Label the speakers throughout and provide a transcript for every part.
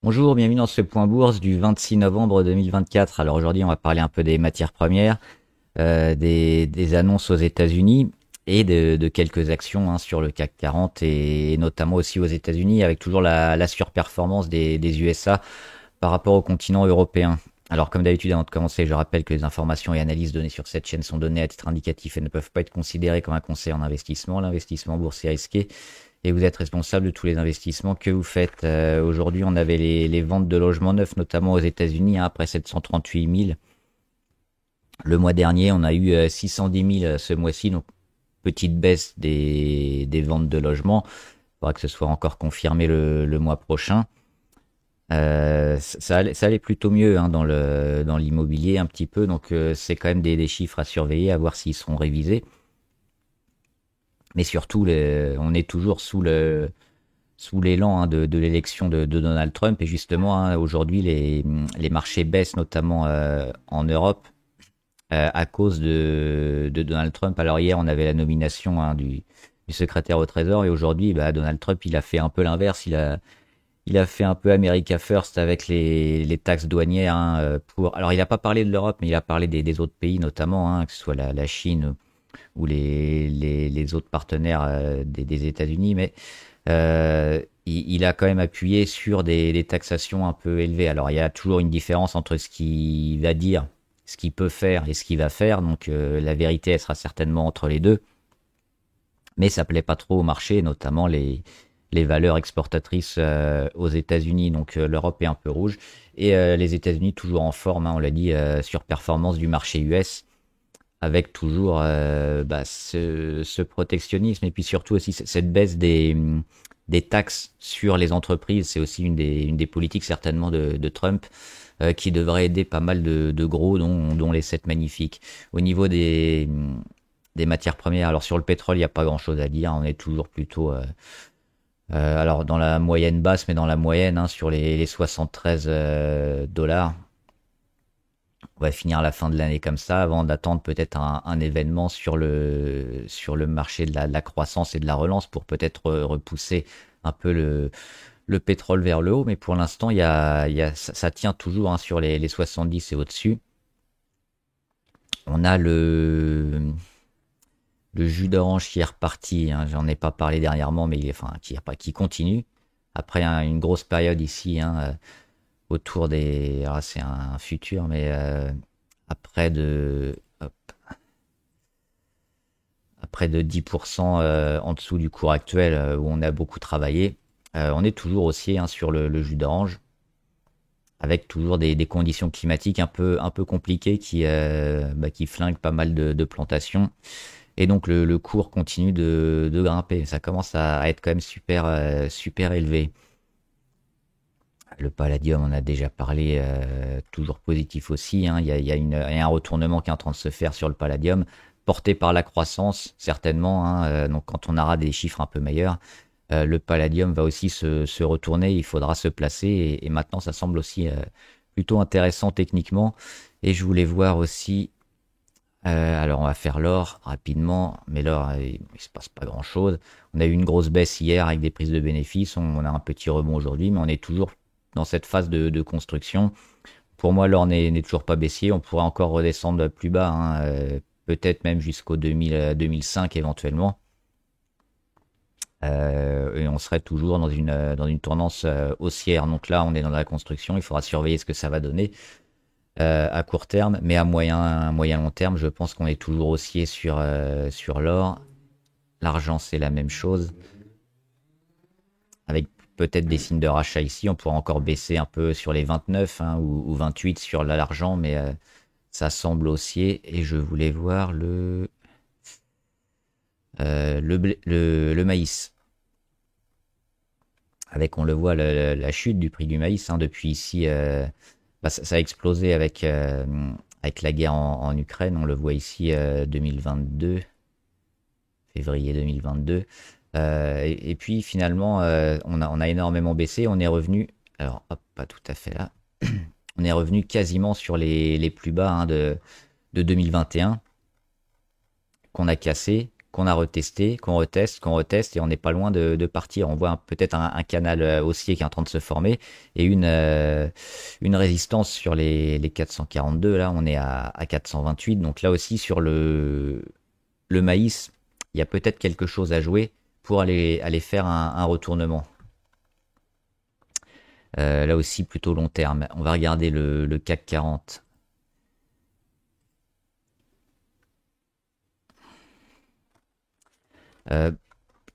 Speaker 1: Bonjour, bienvenue dans ce point bourse du 26 novembre 2024. Alors aujourd'hui, on va parler un peu des matières premières, des annonces aux États-Unis et de quelques actions sur le CAC 40 et notamment aussi aux États-Unis avec toujours la surperformance des USA par rapport au continent européen. Alors comme d'habitude, avant de commencer, je rappelle que les informations et analyses données sur cette chaîne sont données à titre indicatif et ne peuvent pas être considérées comme un conseil en investissement. L'investissement boursier est risqué et vous êtes responsable de tous les investissements que vous faites. Aujourd'hui, on avait les ventes de logements neufs, notamment aux États-Unis, après 738 000. Le mois dernier, on a eu 610 000 ce mois-ci, donc petite baisse des ventes de logements. Il faudra que ce soit encore confirmé le mois prochain. Ça allait plutôt mieux dans l'immobilier un petit peu, donc c'est quand même des chiffres à surveiller, à voir s'ils seront révisés. Mais surtout, on est toujours sous l'élan de l'élection de Donald Trump. Et justement, aujourd'hui, les marchés baissent, notamment en Europe, à cause de Donald Trump. Alors hier, on avait la nomination du secrétaire au Trésor, et aujourd'hui, Donald Trump, il a fait un peu l'inverse. Il a fait un peu America First avec les taxes douanières. Alors, il n'a pas parlé de l'Europe, mais il a parlé des autres pays, notamment, que ce soit la Chine ou les autres partenaires des États-Unis. Mais il a quand même appuyé sur des taxations un peu élevées. Alors il y a toujours une différence entre ce qu'il va dire, ce qu'il peut faire et ce qu'il va faire. Donc la vérité, elle sera certainement entre les deux. Mais ça plaît pas trop au marché, notamment les valeurs exportatrices aux États-Unis. Donc l'Europe est un peu rouge et les États-Unis toujours en forme. On l'a dit, sur performance du marché US avec toujours ce protectionnisme et puis surtout aussi cette baisse des taxes sur les entreprises. C'est aussi une des politiques certainement de Trump qui devrait aider pas mal de gros, dont les 7 magnifiques. Au niveau des matières premières, alors sur le pétrole, il n'y a pas grand-chose à dire. On est toujours plutôt alors dans la moyenne basse, mais dans la moyenne, sur les 73 dollars. On va finir la fin de l'année comme ça, avant d'attendre peut-être un événement sur le marché de la croissance et de la relance pour peut-être repousser un peu le pétrole vers le haut. Mais pour l'instant, ça tient toujours sur les 70 et au-dessus. On a le jus d'orange qui est reparti. J'en ai pas parlé dernièrement, mais qui continue. Après une grosse période ici, autour des. Alors c'est un futur, mais après de. Hop, après de 10% en dessous du cours actuel où on a beaucoup travaillé. On est toujours haussier sur le jus d'orange, avec toujours des conditions climatiques un peu compliquées qui flinguent pas mal de plantations. Et donc le cours continue de grimper. Ça commence à être quand même super élevé. Le palladium, on a déjà parlé, toujours positif aussi. Il y a un retournement qui est en train de se faire sur le palladium, porté par la croissance, certainement. Donc quand on aura des chiffres un peu meilleurs, le palladium va aussi se retourner, il faudra se placer. Et maintenant, ça semble aussi plutôt intéressant techniquement. Et je voulais voir aussi. Alors on va faire l'or rapidement, mais l'or, il se passe pas grand-chose. On a eu une grosse baisse hier avec des prises de bénéfices, on a un petit rebond aujourd'hui, mais on est toujours dans cette phase de construction. Pour moi, l'or n'est toujours pas baissier, on pourrait encore redescendre plus bas, peut-être même jusqu'au 2005 éventuellement. Et on serait toujours dans une tendance haussière. Donc là, on est dans la construction, il faudra surveiller ce que ça va donner à court terme, mais à moyen long terme, je pense qu'on est toujours haussier sur l'or. L'argent, c'est la même chose, avec peut-être des signes de rachat ici. On pourra encore baisser un peu sur les 29 ou 28 sur l'argent, mais ça semble haussier. Et je voulais voir le maïs. Avec, on le voit, la chute du prix du maïs depuis ici. Ça a explosé avec la guerre en Ukraine. On le voit ici, 2022, février 2022. Et puis finalement, on a énormément baissé. On est revenu, alors hop, pas tout à fait là. On est revenu quasiment sur les plus bas de 2021 qu'on a cassé, qu'on a retesté, qu'on reteste, et on n'est pas loin de partir. On voit peut-être un canal haussier qui est en train de se former, et une résistance sur les 442. Là, on est à 428. Donc là aussi, sur le maïs, il y a peut-être quelque chose à jouer pour aller faire un retournement. Là aussi, plutôt long terme. On va regarder le CAC 40. Euh,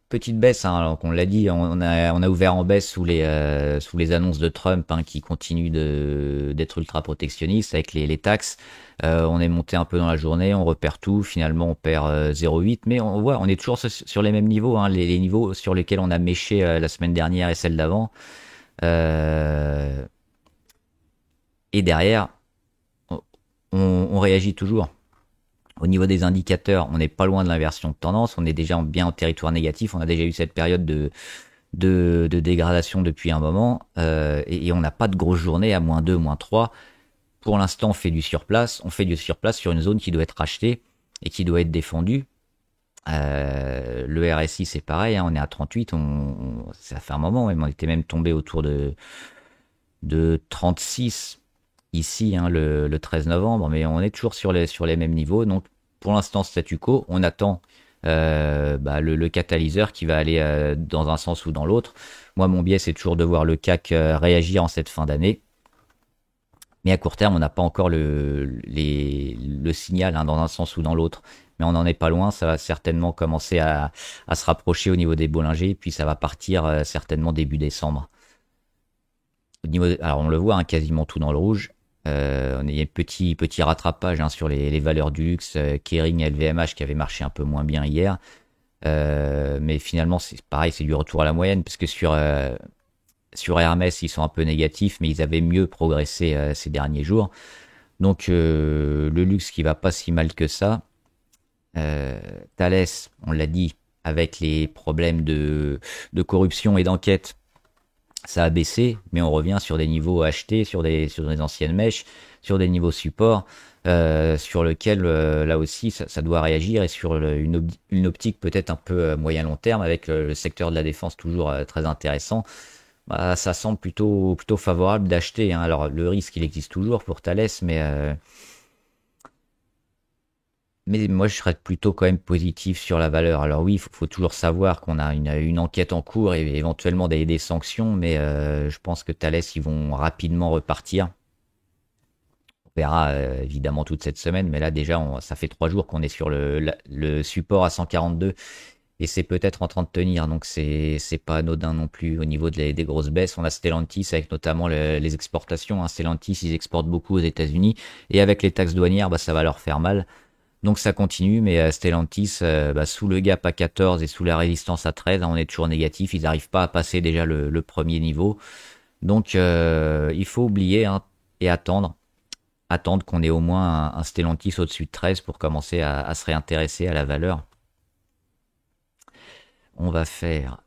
Speaker 1: Petite baisse, hein, alors qu'on l'a dit, on a ouvert en baisse sous les annonces de Trump, hein, qui continue d'être ultra protectionniste avec les taxes. On est monté un peu dans la journée, on repère tout, finalement on perd 0,8, mais on voit, on est toujours sur les mêmes niveaux, hein, les niveaux sur lesquels on a méché la semaine dernière et celle d'avant. Euh, et derrière, on réagit toujours. Au niveau des indicateurs, on n'est pas loin de l'inversion de tendance, on est déjà bien en territoire négatif, on a déjà eu cette période de dégradation depuis un moment, et on n'a pas de grosse journée à -2, -3. Pour l'instant, on fait du surplace sur une zone qui doit être rachetée et qui doit être défendue. Le RSI, c'est pareil, hein, on est à 38, ça fait un moment, même, on était même tombé autour de 36 ici, hein, le 13 novembre, mais on est toujours sur les mêmes niveaux. Donc pour l'instant, statu quo, on attend le catalyseur qui va aller dans un sens ou dans l'autre. Moi, mon biais, c'est toujours de voir le CAC réagir en cette fin d'année. Mais à court terme, on n'a pas encore le signal, hein, dans un sens ou dans l'autre. Mais on n'en est pas loin, ça va certainement commencer à se rapprocher au niveau des Bollinger, puis ça va partir certainement début décembre. Alors on le voit, hein, quasiment tout dans le rouge. On a un petit rattrapage, hein, sur les valeurs du luxe, Kering, LVMH qui avait marché un peu moins bien hier. Mais finalement, c'est pareil, c'est du retour à la moyenne, parce que sur Hermès, ils sont un peu négatifs, mais ils avaient mieux progressé ces derniers jours. Donc le luxe qui va pas si mal que ça. Thales, on l'a dit, avec les problèmes de corruption et d'enquête, ça a baissé, mais on revient sur des niveaux achetés, sur des anciennes mèches, sur des niveaux support, sur lequel là aussi ça doit réagir, et sur une optique peut-être un peu moyen long terme, avec le secteur de la défense toujours très intéressant. Bah, ça semble plutôt favorable d'acheter, hein. Alors le risque, il existe toujours pour Thales, mais moi, je serais plutôt quand même positif sur la valeur. Alors oui, faut toujours savoir qu'on a une enquête en cours et éventuellement des sanctions, mais je pense que Thales, ils vont rapidement repartir. On verra évidemment toute cette semaine, mais là déjà, ça fait 3 jours qu'on est sur le support à 142, et c'est peut-être en train de tenir, donc c'est pas anodin non plus au niveau des grosses baisses. On a Stellantis avec notamment les exportations, hein. Stellantis, ils exportent beaucoup aux États-Unis, et avec les taxes douanières, bah, ça va leur faire mal. Donc ça continue, mais Stellantis, sous le gap à 14 et sous la résistance à 13, hein, on est toujours négatif. Ils n'arrivent pas à passer déjà le premier niveau. Donc il faut oublier, hein, et attendre qu'on ait au moins un Stellantis au-dessus de 13 pour commencer à se réintéresser à la valeur. On va faire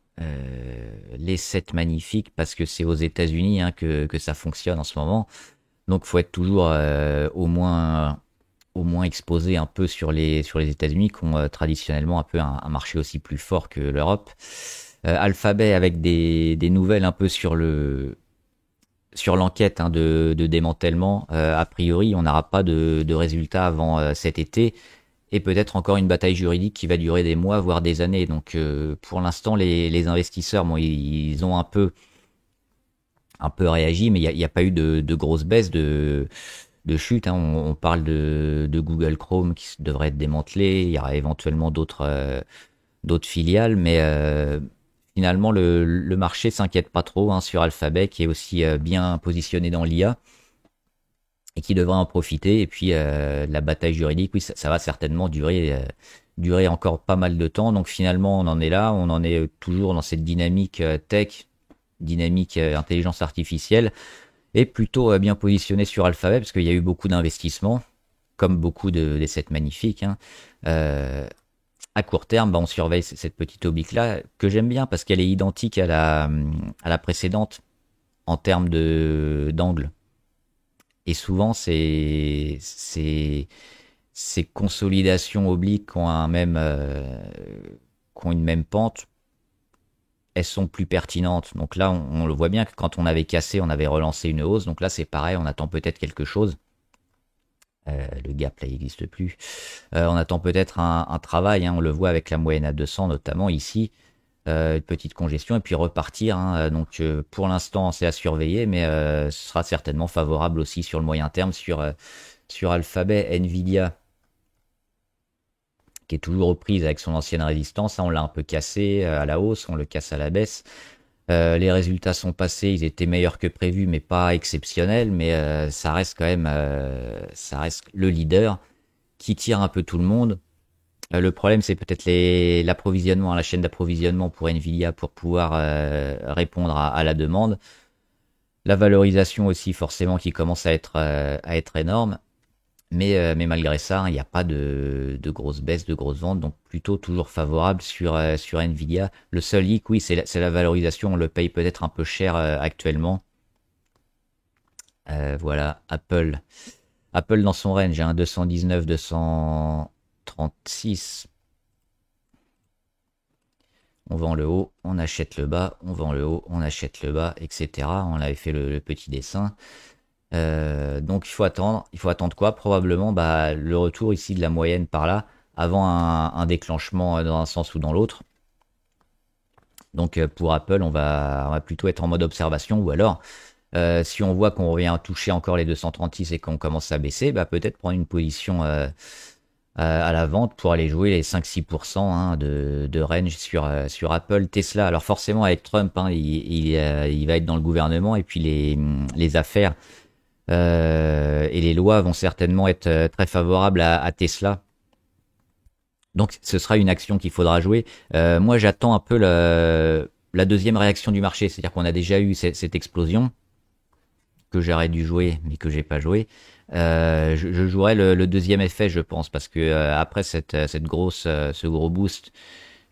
Speaker 1: les 7 magnifiques, parce que c'est aux États-Unis, hein, que ça fonctionne en ce moment. Donc faut être toujours au moins exposé un peu sur les États-Unis, qui ont traditionnellement un peu un marché aussi plus fort que l'Europe. Alphabet avec des nouvelles un peu sur l'enquête, hein, de démantèlement. A priori, on n'aura pas de résultats avant cet été, et peut-être encore une bataille juridique qui va durer des mois, voire des années. Donc pour l'instant, les investisseurs, bon, ils ont un peu réagi, mais il y a pas eu de grosses baisses de chute, hein. On parle de Google Chrome qui devrait être démantelé. Il y aura éventuellement d'autres filiales, mais finalement le marché s'inquiète pas trop, hein, sur Alphabet, qui est aussi bien positionné dans l'IA et qui devrait en profiter. Et puis la bataille juridique, oui, ça va certainement durer encore pas mal de temps. Donc finalement, on en est là, on en est toujours dans cette dynamique tech, dynamique intelligence artificielle, et plutôt bien positionné sur Alphabet, parce qu'il y a eu beaucoup d'investissements, comme beaucoup des 7 magnifiques, hein. À court terme, bah, on surveille cette petite oblique-là, que j'aime bien, parce qu'elle est identique à la précédente en termes d'angle. Et souvent, ces consolidations obliques qui ont une même pente, elles sont plus pertinentes. Donc là, on le voit bien que quand on avait cassé, on avait relancé une hausse. Donc là, c'est pareil, on attend peut-être quelque chose. Le gap là, il n'existe plus. On attend peut-être un travail, hein, on le voit avec la moyenne à 200 notamment ici, une petite congestion et puis repartir, hein. Donc pour l'instant, c'est à surveiller, mais ce sera certainement favorable aussi sur le moyen terme sur Alphabet, Nvidia, qui est toujours reprise avec son ancienne résistance. Hein, on l'a un peu cassé à la hausse, on le casse à la baisse. Les résultats sont passés, ils étaient meilleurs que prévu, mais pas exceptionnels. Mais ça reste quand même, ça reste le leader qui tire un peu tout le monde. Le problème, c'est peut-être l'approvisionnement, la chaîne d'approvisionnement pour Nvidia pour pouvoir répondre à la demande. La valorisation aussi, forcément, qui commence à être énorme. Mais malgré ça, hein, il n'y a pas de grosses baisses, de grosses ventes, donc plutôt toujours favorable sur Nvidia. Le seul hic, oui, c'est la valorisation, on le paye peut-être un peu cher actuellement. Voilà, Apple. Apple dans son range, hein, 219, 236. On vend le haut, on achète le bas, on vend le haut, on achète le bas, etc. On avait fait le petit dessin. Donc il faut attendre. Il faut attendre quoi? Probablement bah, le retour ici de la moyenne par là, avant un déclenchement dans un sens ou dans l'autre. Donc pour Apple, on va plutôt être en mode observation, ou alors si on voit qu'on revient toucher encore les 236 et qu'on commence à baisser, bah, peut-être prendre une position à la vente pour aller jouer les 5-6% hein, de range sur Apple. Tesla, alors forcément avec Trump, hein, il va être dans le gouvernement et puis les affaires et les lois vont certainement être très favorables à Tesla. Donc ce sera une action qu'il faudra jouer. Moi j'attends un peu la deuxième réaction du marché, c'est-à-dire qu'on a déjà eu cette explosion que j'aurais dû jouer mais que j'ai pas joué. Je jouerai le deuxième effet, je pense, parce que après ce gros boost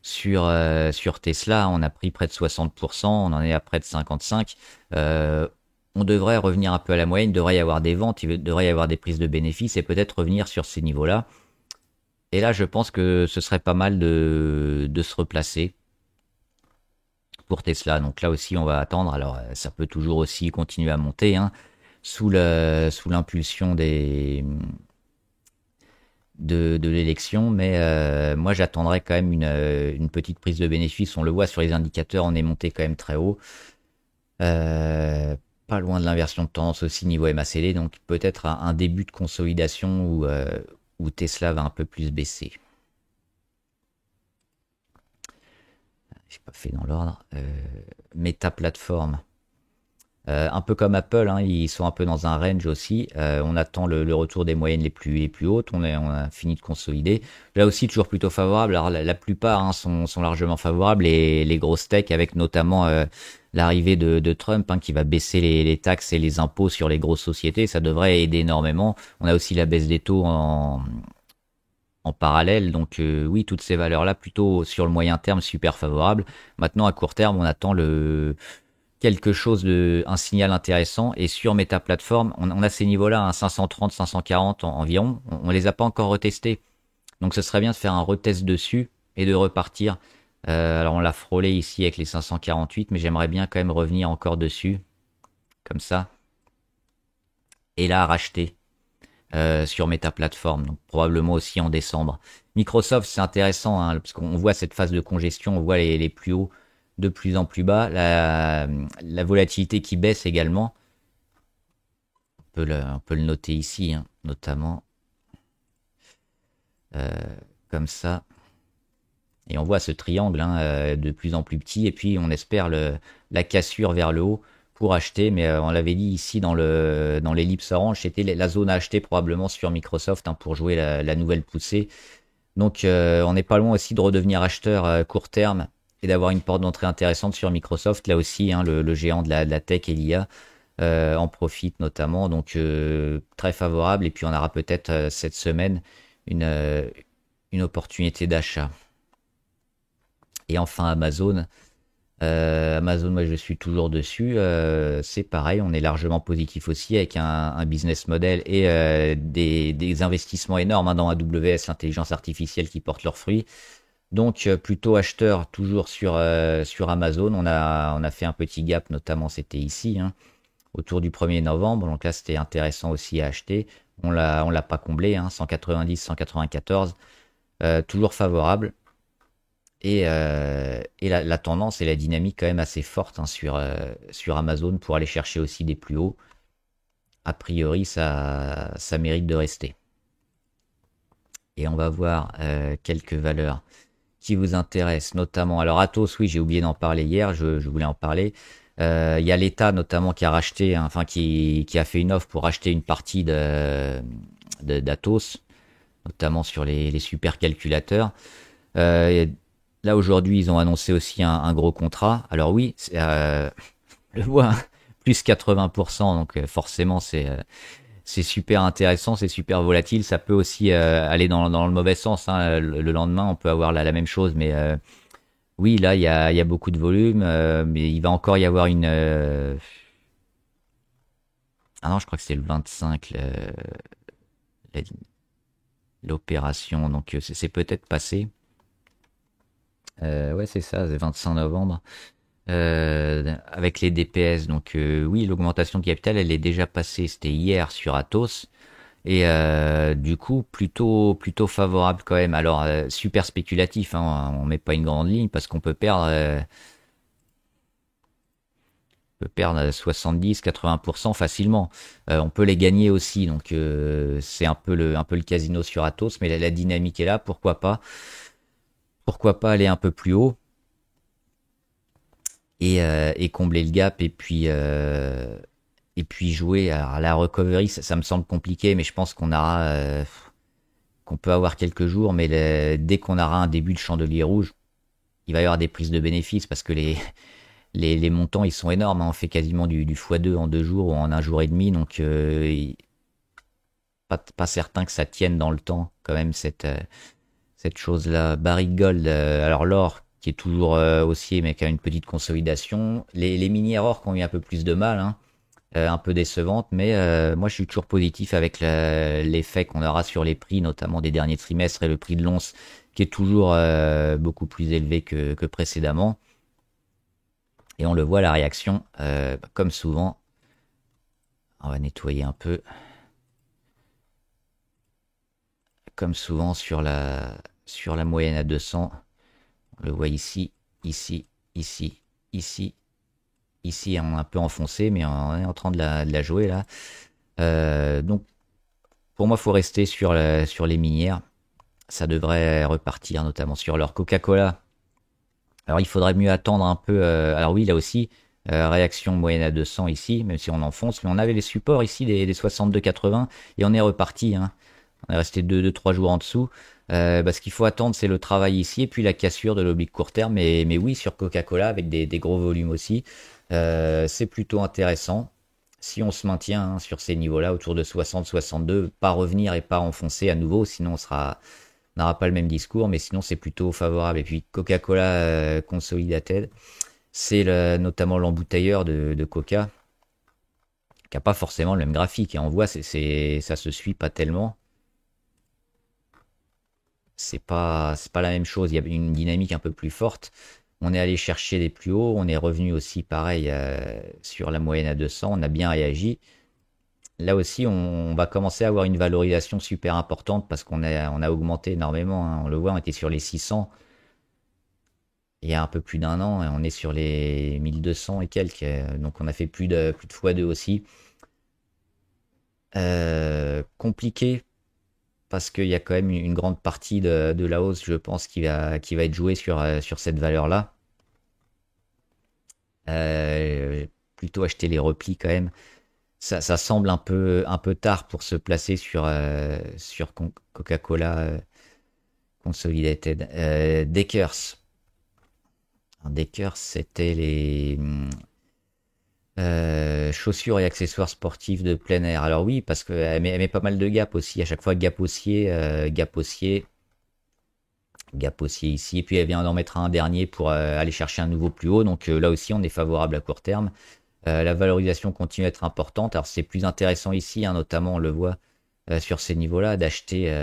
Speaker 1: sur Tesla, on a pris près de 60%, on en est à près de 55%. On devrait revenir un peu à la moyenne, il devrait y avoir des ventes, il devrait y avoir des prises de bénéfices et peut-être revenir sur ces niveaux-là. Et là, je pense que ce serait pas mal de se replacer pour Tesla. Donc là aussi, on va attendre. Alors, ça peut toujours aussi continuer à monter, hein, sous l'impulsion de l'élection, mais moi j'attendrai quand même une petite prise de bénéfice. On le voit sur les indicateurs, on est monté quand même très haut. Pas loin de l'inversion de tendance aussi niveau MACD, donc peut-être un début de consolidation où Tesla va un peu plus baisser. J'ai pas fait dans l'ordre. Meta Platform. Un peu comme Apple, hein, ils sont un peu dans un range aussi. On attend le retour des moyennes les plus hautes. On a fini de consolider. Là aussi, toujours plutôt favorable. Alors, la plupart hein, sont largement favorables. Les grosses tech, avec notamment l'arrivée de Trump, hein, qui va baisser les taxes et les impôts sur les grosses sociétés, ça devrait aider énormément. On a aussi la baisse des taux en parallèle. Donc oui, toutes ces valeurs-là, plutôt sur le moyen terme, super favorables. Maintenant, à court terme, on attend quelque chose un signal intéressant. Et sur Meta Platform, on a ces niveaux-là, hein, 530, 540 environ. On les a pas encore retestés. Donc ce serait bien de faire un retest dessus et de repartir. Alors on l'a frôlé ici avec les 548, mais j'aimerais bien quand même revenir encore dessus. Comme ça. Et là, racheter sur Meta Platform. Donc probablement aussi en décembre. Microsoft, c'est intéressant, hein, parce qu'on voit cette phase de congestion, on voit les plus hauts de plus en plus bas, la volatilité qui baisse également. On peut le noter ici, hein, notamment comme ça. Et on voit ce triangle hein, de plus en plus petit, et puis on espère la cassure vers le haut pour acheter, mais on l'avait dit ici dans l'ellipse orange, c'était la zone à acheter probablement sur Microsoft hein, pour jouer la nouvelle poussée. Donc on n'est pas loin aussi de redevenir acheteur court terme et d'avoir une porte d'entrée intéressante sur Microsoft. Là aussi, hein, le géant de la tech et l'IA en profite notamment. Donc très favorable. Et puis on aura peut-être cette semaine une opportunité d'achat. Et enfin Amazon. Amazon, moi je suis toujours dessus. C'est pareil, on est largement positif aussi avec un business model et des investissements énormes hein, dans AWS, l'intelligence artificielle qui porte leurs fruits. Donc plutôt acheteur toujours sur Amazon. On a fait un petit gap, notamment c'était ici, hein, autour du 1er novembre. Donc là c'était intéressant aussi à acheter. On l'a pas comblé, hein, 190, 194, toujours favorable. Et la tendance et la dynamique quand même assez forte hein, sur Amazon pour aller chercher aussi des plus hauts. A priori, ça mérite de rester. Et on va voir quelques valeurs qui vous intéressent, notamment. Alors Atos, oui, j'ai oublié d'en parler hier, je voulais en parler. Il y a l'État notamment qui a racheté, hein, enfin qui a fait une offre pour racheter une partie d'Atos, notamment sur les supercalculateurs. Euh, Là aujourd'hui, ils ont annoncé aussi un gros contrat. Alors oui, le voit hein, plus 80%, donc forcément c'est super intéressant, c'est super volatile. Ça peut aussi aller dans le mauvais sens. Hein. Le lendemain, on peut avoir la même chose, mais oui, là il y a beaucoup de volume, mais il va encore y avoir une. Ah non, je crois que c'est le 25 la- l'opération, donc c'est peut-être passé. Ouais, c'est ça, c'est 25 novembre. Avec les DPS. Donc oui, l'augmentation de capital, elle est déjà passée. C'était hier sur Atos. Et du coup, plutôt favorable quand même. Alors, super spéculatif, hein, on met pas une grande ligne parce qu'on peut perdre 70-80% facilement. On peut les gagner aussi, donc c'est un peu le casino sur Atos, mais la dynamique est là, pourquoi pas? Pourquoi pas aller un peu plus haut et combler le gap et puis jouer. Alors la recovery, ça me semble compliqué, mais je pense qu'on peut avoir quelques jours, mais dès qu'on aura un début de chandelier rouge, il va y avoir des prises de bénéfices parce que les montants ils sont énormes. Hein. On fait quasiment du x2 en 2 jours ou en un jour et demi, donc pas certain que ça tienne dans le temps quand même cette chose-là. Barrick Gold, alors l'or qui est toujours haussier mais qui a une petite consolidation. Les mini erreurs qui ont eu un peu plus de mal, hein, un peu décevante, mais moi je suis toujours positif avec l'effet qu'on aura sur les prix, notamment des derniers trimestres et le prix de l'once qui est toujours beaucoup plus élevé que précédemment. Et on le voit, la réaction, comme souvent, on va nettoyer un peu, comme souvent sur la moyenne à 200, on le voit ici, ici, ici, ici, ici, on est un peu enfoncé, mais on est en train de la jouer là. Donc pour moi, il faut rester sur les minières. Ça devrait repartir, notamment sur leur Coca-Cola. Alors il faudrait mieux attendre un peu. Alors oui, là aussi, réaction moyenne à 200 ici, même si on enfonce. Mais on avait les supports ici des 62,80 et on est reparti. Hein. On est resté 2-3 jours en dessous. Ce qu'il faut attendre, c'est le travail ici et puis la cassure de l'oblique court terme. Mais oui, sur Coca-Cola, avec des gros volumes aussi, c'est plutôt intéressant. Si on se maintient hein, sur ces niveaux-là, autour de 60-62, pas revenir et pas enfoncer à nouveau, sinon on n'aura pas le même discours, mais sinon c'est plutôt favorable. Et puis Coca-Cola Consolidated, c'est notamment l'embouteilleur de Coca, qui n'a pas forcément le même graphique. Et on voit, ça se suit pas tellement. C'est pas la même chose. Il y a une dynamique un peu plus forte. On est allé chercher les plus hauts. On est revenu aussi pareil sur la moyenne à 200. On a bien réagi. Là aussi, on va commencer à avoir une valorisation super importante parce qu'on a augmenté énormément. Hein. On le voit, on était sur les 600 il y a un peu plus d'un an et on est sur les 1200 et quelques. Donc on a fait plus de x2 aussi. Compliqué parce qu'il y a quand même une grande partie de la hausse, je pense, qui va être jouée sur cette valeur-là. Plutôt acheter les replis quand même. Ça semble un peu tard pour se placer sur Coca-Cola Consolidated. Deckers. Deckers, c'était les chaussures et accessoires sportifs de plein air. Alors oui, parce qu'elle met pas mal de gap aussi. À chaque fois, gap haussier, Gap haussier ici. Et puis elle vient d'en mettre un dernier pour aller chercher un nouveau plus haut. Donc là aussi, on est favorable à court terme. La valorisation continue à être importante. Alors c'est plus intéressant ici, hein, notamment on le voit sur ces niveaux-là, d'acheter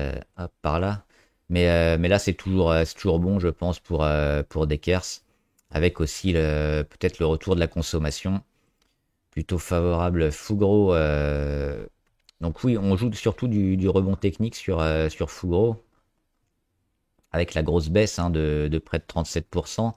Speaker 1: par là. Mais là, c'est toujours bon, je pense, pour Dekers, avec aussi peut-être le retour de la consommation, plutôt favorable. Fugro, donc oui, on joue surtout du rebond technique sur Fugro, avec la grosse baisse, hein, de près de 37%.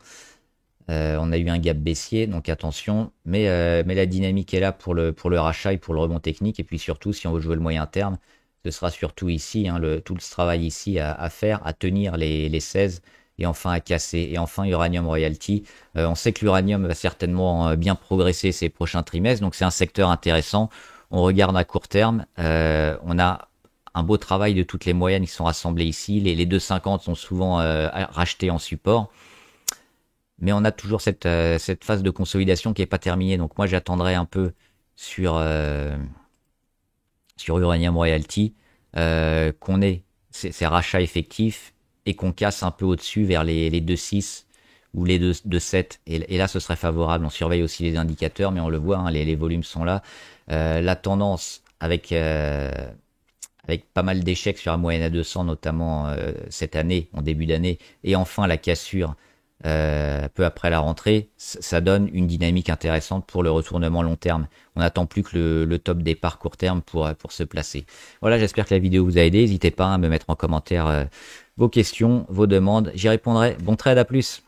Speaker 1: On a eu un gap baissier, donc attention. Mais la dynamique est là pour le rachat et pour le rebond technique. Et puis surtout, si on veut jouer le moyen terme, ce sera surtout ici, hein, tout le travail ici à faire, à tenir les 16 et enfin à casser. Et enfin, Uranium Royalty. On sait que l'uranium va certainement bien progresser ces prochains trimestres, donc c'est un secteur intéressant. On regarde à court terme. On a un beau travail de toutes les moyennes qui sont rassemblées ici. Les 2,50 sont souvent rachetés en support. Mais on a toujours cette phase de consolidation qui n'est pas terminée. Donc moi, j'attendrai un peu sur, sur Uranium Royalty qu'on ait ces rachats effectifs et qu'on casse un peu au-dessus vers les 2,6 ou les 2,7. Et là, ce serait favorable. On surveille aussi les indicateurs, mais on le voit, hein, les volumes sont là. La tendance avec pas mal d'échecs sur la moyenne à 200, notamment cette année, en début d'année, et enfin la cassure peu après la rentrée, ça donne une dynamique intéressante pour le retournement long terme. On n'attend plus que le top départ court terme pour se placer. Voilà, j'espère que la vidéo vous a aidé. N'hésitez pas à me mettre en commentaire vos questions, vos demandes. J'y répondrai. Bon trade, à plus.